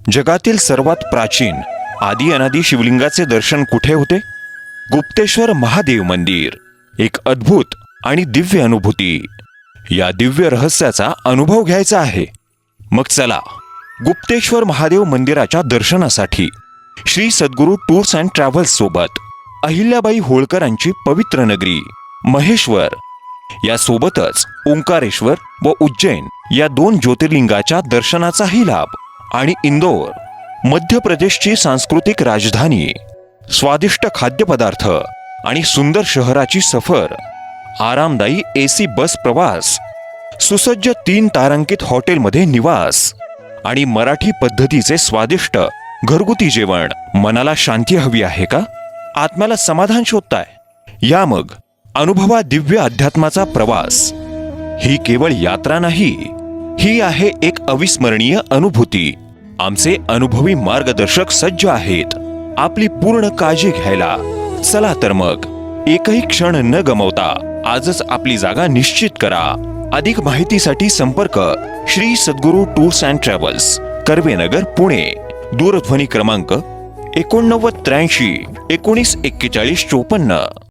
जगातील सर्वात प्राचीन आदी अनादी शिवलिंगाचे दर्शन कुठे होते? गुप्तेश्वर महादेव मंदिर. एक अद्भुत आणि दिव्य अनुभूती. या दिव्य रहस्याचा अनुभव घ्यायचा आहे. मग चला गुप्तेश्वर महादेव मंदिराच्या दर्शनासाठी श्री सद्गुरू टूर्स अँड ट्रॅव्हल्स सोबत अहिल्याबाई होळकरांची पवित्र नगरी महेश्वर, या सोबतच ओंकारेश्वर व उज्जैन या 2 ज्योतिर्लिंगाच्या दर्शनाचाही लाभ आणि इंदोर, मध्य प्रदेशची सांस्कृतिक राजधानी, स्वादिष्ट खाद्यपदार्थ आणि सुंदर शहराची सफर, आरामदायी एसी बस प्रवास, सुसज्ज 3 तारांकित हॉटेलमध्ये निवास आणि मराठी पद्धतीचे स्वादिष्ट घरगुती जेवण. मनाला शांती हवी आहे का? आत्म्याला समाधान शोधताय? या मग अनुभवा दिव्य अध्यात्माचा प्रवास. ही केवळ यात्रा नाही, ही आहे एक अविस्मरणीय अनुभूती. आमचे अनुभवी मार्गदर्शक सज्ज आहेत आपली पूर्ण काळजी घ्यायला. चला तर मग एकही क्षण न गमावता आजच आपली जागा निश्चित करा. अधिक माहितीसाठी संपर्क श्री सद्गुरू tours and travels, Karvenagar, Pune. दूरध्वनी क्रमांक 89 83 19 41 54.